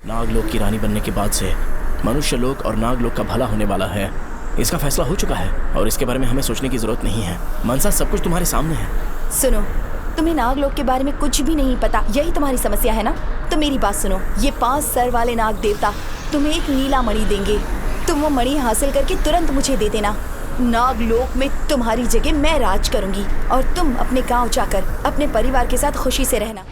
नागलोक की रानी बनने के बाद से मनुष्य लोक और नागलोक का भला होने वाला है। इसका फैसला हो चुका है और इसके बारे में हमें सोचने की जरूरत नहीं है। मनसा, सब कुछ तुम्हारे सामने है। सुनो, तुम्हें नागलोक के बारे में कुछ भी नहीं पता, यही तुम्हारी समस्या है ना? तो मेरी बात सुनो, ये 5 सर वाले नाग देवता तुम्हें एक नीला मणि देंगे। तुम वो मणि हासिल करके तुरंत मुझे दे देना। नागलोक में तुम्हारी जगह मैं राज करूंगी और तुम अपने गांव जाकर अपने परिवार के साथ खुशी से रहना।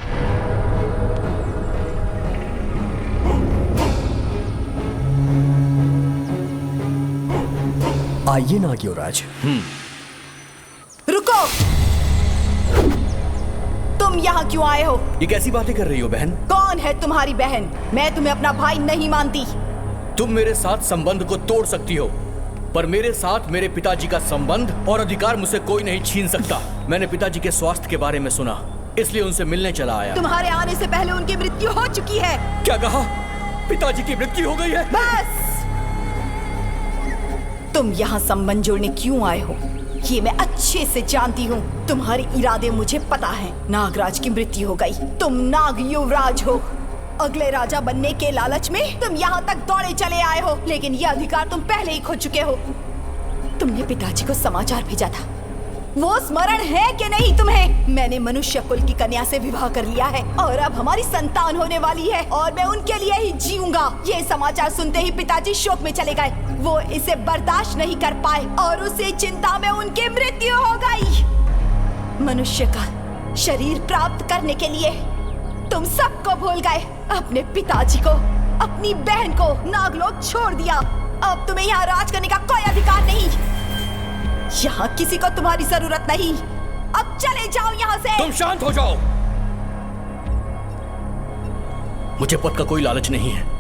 आइए नाग युवराज। रुको, तुम यहाँ क्यों आए हो? ये कैसी बातें कर रही हो बहन? कौन है तुम्हारी बहन? मैं तुम्हें अपना भाई नहीं मानती। तुम मेरे साथ संबंध को तोड़ सकती हो, पर मेरे साथ मेरे पिताजी का संबंध और अधिकार मुझसे कोई नहीं छीन सकता। मैंने पिताजी के स्वास्थ्य के बारे में सुना, इसलिए उनसे मिलने चला आया। तुम्हारे आने से पहले उनकी मृत्यु हो चुकी है। क्या कहा? पिताजी की मृत्यु हो गई है? बस! तुम यहाँ संबंध जोड़ने क्यों आए हो ये मैं अच्छे से जानती हूँ। तुम्हारे इरादे मुझे पता है। नागराज की मृत्यु हो गई, तुम नाग युवराज हो। अगले राजा बनने के लालच में तुम यहाँ तक दौड़े चले आए हो, लेकिन ये अधिकार तुम पहले ही खो चुके हो। तुमने पिताजी को समाचार भेजा था, वो स्मरण है कि नहीं तुम्हें? मैंने मनुष्य कुल की कन्या से विवाह कर लिया है और अब हमारी संतान होने वाली है और मैं उनके लिए ही जीऊंगा। ये समाचार सुनते ही पिताजी शोक में चले गए। वो इसे बर्दाश्त नहीं कर पाए और उसी चिंता में उनकी मृत्यु हो गई। मनुष्य का शरीर प्राप्त करने के लिए तुम सबको भूल गए, अपने पिताजी को, अपनी बहन को नागलोक छोड़ दिया। अब तुम्हें यहाँ राज करने का कोई अधिकार नहीं। यहाँ किसी को तुम्हारी जरूरत नहीं। अब चले जाओ यहाँ से। तुम शांत हो जाओ। मुझे पद का कोई लालच नहीं है।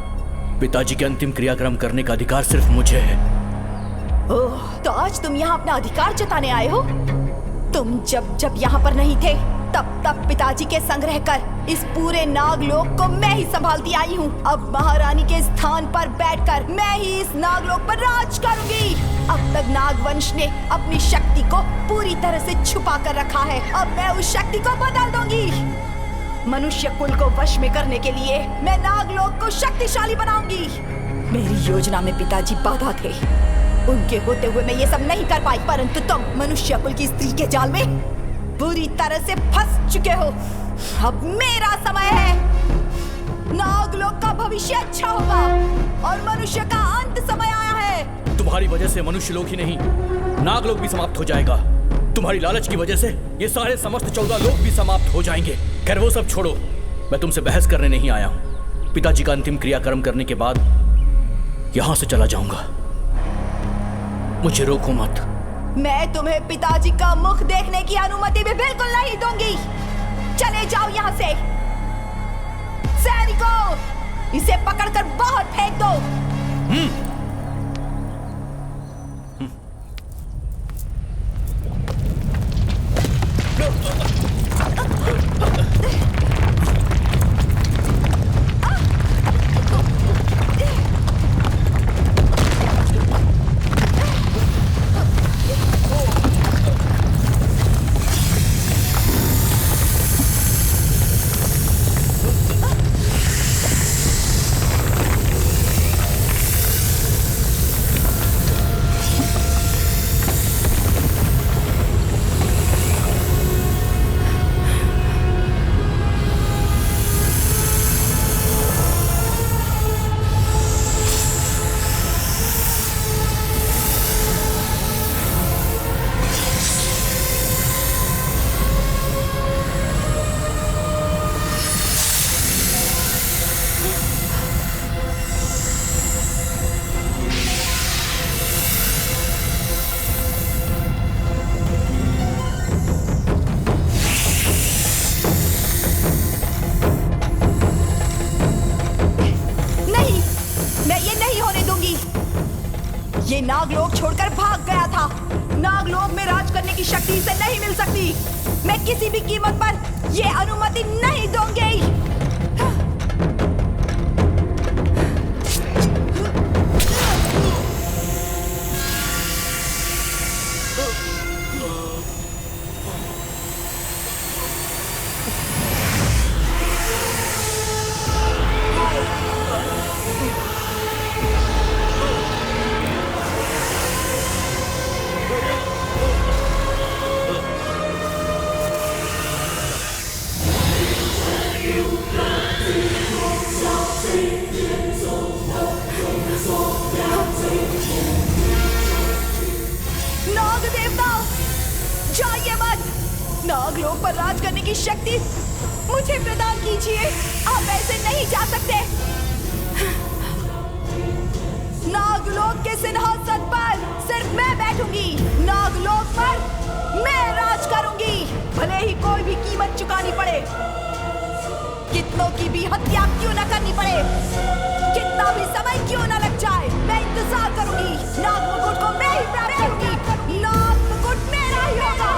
पिताजी के अंतिम क्रियाक्रम करने का अधिकार सिर्फ मुझे है। ओह, तो आज तुम यहाँ अपना अधिकार जताने आए हो? तुम जब जब यहाँ पर नहीं थे तब तब पिताजी के संग रहकर इस पूरे नागलोक को मैं ही संभालती आई हूँ। अब महारानी के स्थान पर बैठकर मैं ही इस नागलोक पर राज करूंगी। अब तक नागवंश ने अपनी शक्ति को पूरी तरह से छुपा कर रखा है, अब मैं उस शक्ति को बदल दूंगी। मनुष्य कुल को वश में करने के लिए मैं नागलोक को शक्तिशाली बनाऊंगी। मेरी योजना में पिताजी बाधा थे, उनके होते हुए मैं ये सब नहीं कर पाई, परंतु तुम मनुष्य कुल की स्त्री के जाल में बुरी तरह से फंस चुके हो। अब मेरा समय है। नागलोक का भविष्य अच्छा होगा और मनुष्य का अंत समय आया है। तुम्हारी वजह से मनुष्य लोक ही नहीं, नागलोक भी समाप्त हो जाएगा। तुम्हारी लालच की वजह से ये सारे समस्त 14 लोक भी समाप्त हो जाएंगे। खैर वो सब छोड़ो, मैं तुमसे बहस करने नहीं आया हूँ। पिताजी का अंतिम क्रियाक्रम करने के बाद यहाँ से चला जाऊंगा। मुझे रोको मत। मैं तुम्हें पिताजी का मुख देखने की अनुमति भी बिल्कुल नहीं दूंगी। चले जाओ यहाँ से। सैनिकों, इसे पकड़कर बाहर फेंक दो। ये नागलोक छोड़कर भाग गया था। नागलोक में राज करने की शक्ति इसे नहीं मिल सकती। मैं किसी भी कीमत पर ये अनुमति नहीं दूंगी। नागलोक पर राज करने की शक्ति मुझे प्रदान कीजिए। आप ऐसे नहीं जा सकते। नागलोक के सिंहासन पर सिर्फ मैं बैठूंगी। नागलोक पर मैं राज करूंगी, भले ही कोई भी कीमत चुकानी पड़े, कितनों की भी हत्या क्यों न करनी पड़े, कितना भी समय क्यों न लग जाए, मैं इंतजार करूंगी। नाग मुकुट को मैं ही प्राप्त करूंगी। नाग मुकुट मेरा ही होगा।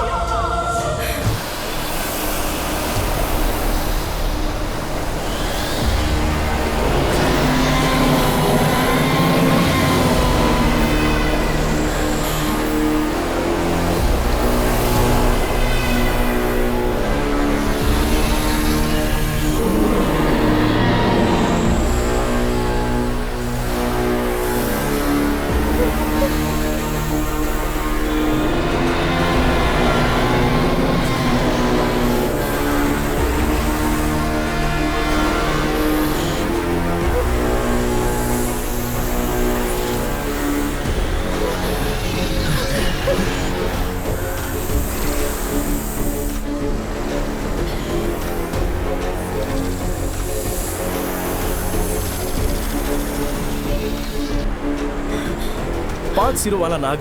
5 सिरों वाला नाग।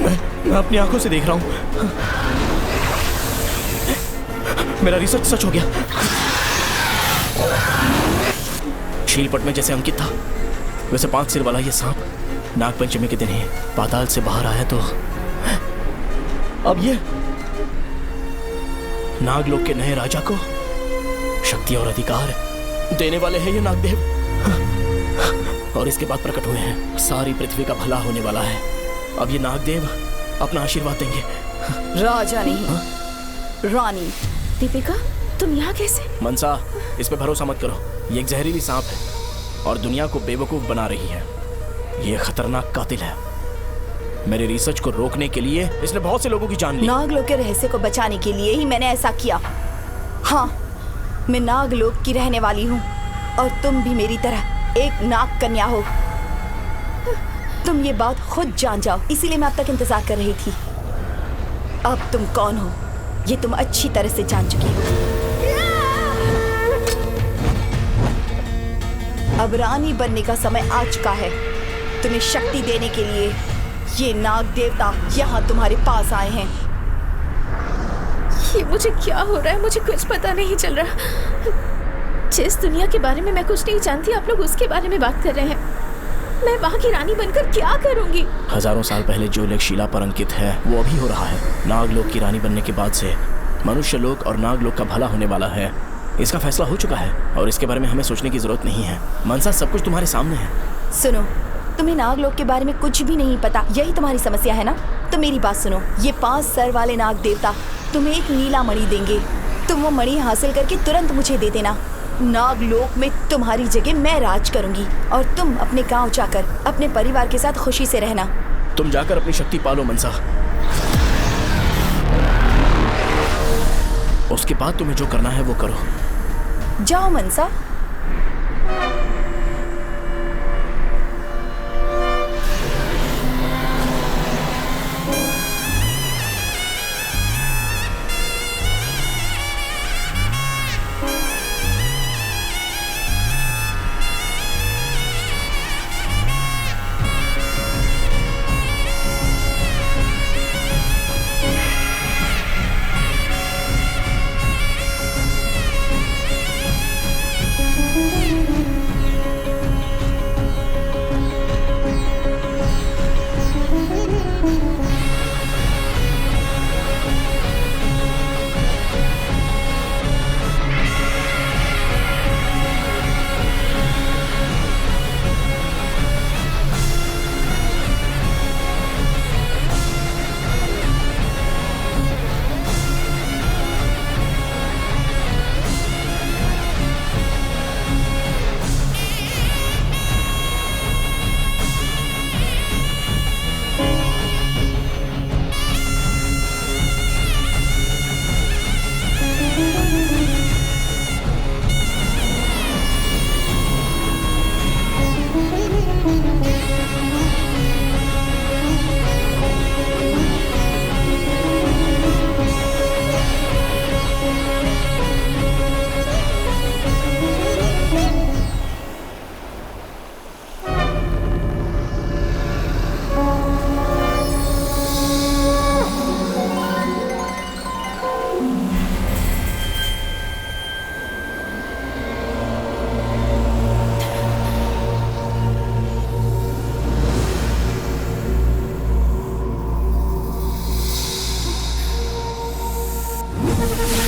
मैं अपनी आंखों से देख रहा हूं। मेरा रिसर्च सच हो गया। शीलपट में जैसे अंकित था वैसे 5 सिर वाला ये सांप नागपंचमी के दिन ही पाताल से बाहर आया। तो अब ये नागलोक के नए राजा को शक्ति और अधिकार देने वाले हैं ये नागदेव। और इसके बाद प्रकट हुए हैं। सारी पृथ्वी का भला होने वाला है। अब ये नागदेव अपना आशीर्वाद देंगे। राजा नहीं, रानी। दीपिका, तुम यहाँ कैसे? मनसा, इस पे भरोसा मत करो। ये एक जहरीली सांप है और दुनिया को बेवकूफ बना रही है। ये खतरनाक कातिल है। मेरे रिसर्च को रोकने के लिए इसने बहुत से लोगों की जान ली। नागलोक के रहस्य को बचाने के लिए ही मैंने ऐसा किया। हाँ, मैं नागलोक की रहने वाली हूँ और तुम भी मेरी तरह एक नाग कन्या हो। तुम ये बात खुद जान जाओ, इसीलिए मैं अब तक इंतजार कर रही थी। अब तुम कौन हो ये तुम अच्छी तरह से जान चुकी हो। अब रानी बनने का समय आ चुका है। तुम्हें शक्ति देने के लिए ये नाग देवता यहाँ तुम्हारे पास आए हैं। ये मुझे क्या हो रहा है? मुझे कुछ पता नहीं चल रहा। जिस दुनिया के बारे में मैं कुछ नहीं जानती, आप लोग उसके बारे में बात कर रहे हैं। मैं वहाँ की रानी बनकर क्या करूंगी? हजारों साल पहले जो लेख शिला पर अंकित है वो अभी हो रहा है। नागलोक की रानी बनने के बाद से मनुष्य लोक और नागलोक का भला होने वाला है। इसका फैसला हो चुका है और इसके बारे में हमें सोचने की जरूरत नहीं है। मनसा, सब कुछ तुम्हारे सामने है। सुनो, तुम्हें नागलोक के बारे में कुछ भी नहीं पता, यही तुम्हारी समस्या है ना? तो मेरी बात सुनो। ये 5 सर वाले नाग देवता तुम्हें एक नीला मणि देंगे। तुम वो मणि हासिल करके तुरंत मुझे दे देना। नागलोक में तुम्हारी जगह मैं राज करूंगी और तुम अपने गांव जाकर अपने परिवार के साथ खुशी से रहना। तुम जाकर अपनी शक्ति पालो मनसा। उसके बाद तुम्हें जो करना है वो करो। जाओ मनसा।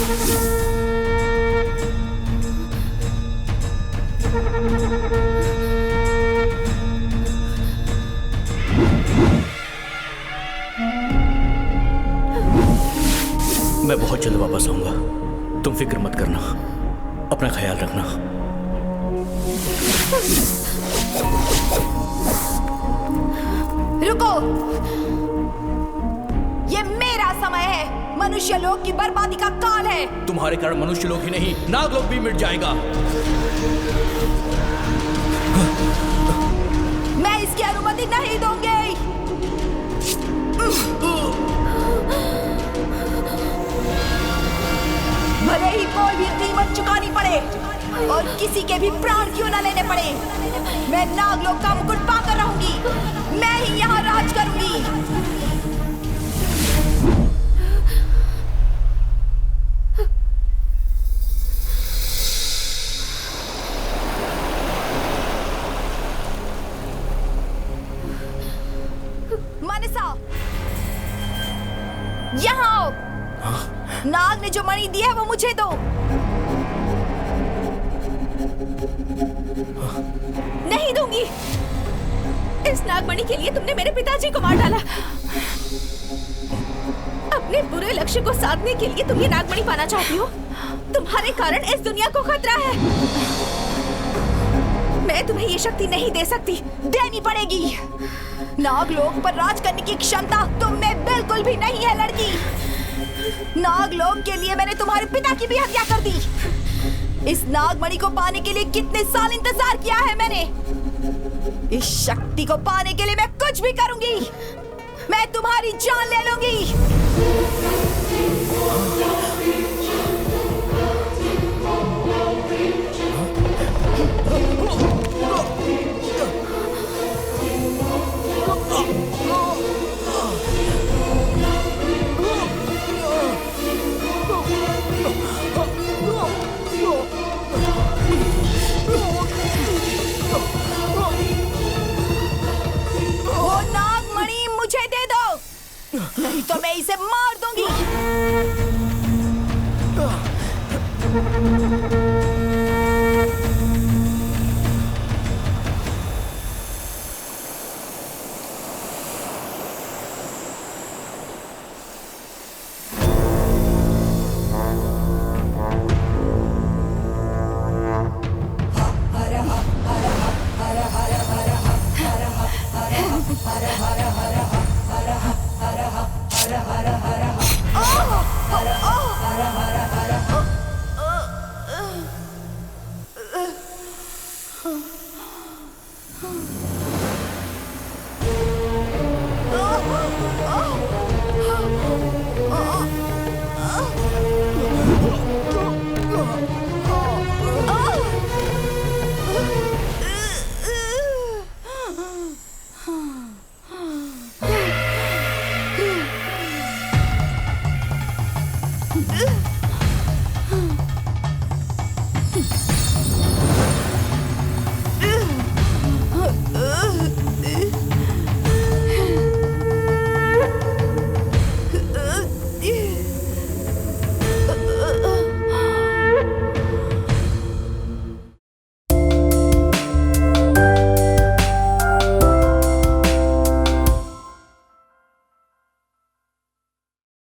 मैं बहुत जल्द वापस आऊंगा, तुम फिक्र मत करना, अपना ख्याल रखना। रुको, ये मेरा समय है, मनुष्य लोग की बर्बादी का काल है। तुम्हारे कारण मनुष्य लोग ही नहीं, नाग लोग भी मिट जाएगा। मैं इसकी अनुमति नहीं दूंगी। भले ही कोई भी कीमत चुकानी पड़े और किसी के भी प्राण क्यों न लेने पड़े, मैं नागलोक का मुकुट पाकर रहूंगी। मैं ही यहाँ राज करूंगी। मानसा, यहाँ आओ। नाग ने जो मणि दी है वो मुझे दो। नहीं दूंगी। इस नागमणि के लिए तुमने मेरे पिताजी को मार डाला। अपने बुरे लक्ष्य को साधने के लिए तुम ये नागमणि पाना चाहती हो। तुम्हारे कारण इस दुनिया को खतरा है। मैं तुम्हें ये शक्ति नहीं दे सकती, देनी पड़ेगी। नागलोक पर राज करने की क्षमता तुम में बिल्कुल भी नहीं है लड़की। नागलोक के लिए मैंने तुम्हारे पिता की भी हत्या कर दी। इस नागमणि को पाने के लिए कितने साल इंतजार किया है मैंने। इस शक्ति को पाने के लिए मैं कुछ भी करूंगी। मैं तुम्हारी जान ले लूंगी। वो नागमणि मुझे दे दो, नहीं तो मैं इसे मार दूंगी। Ugh!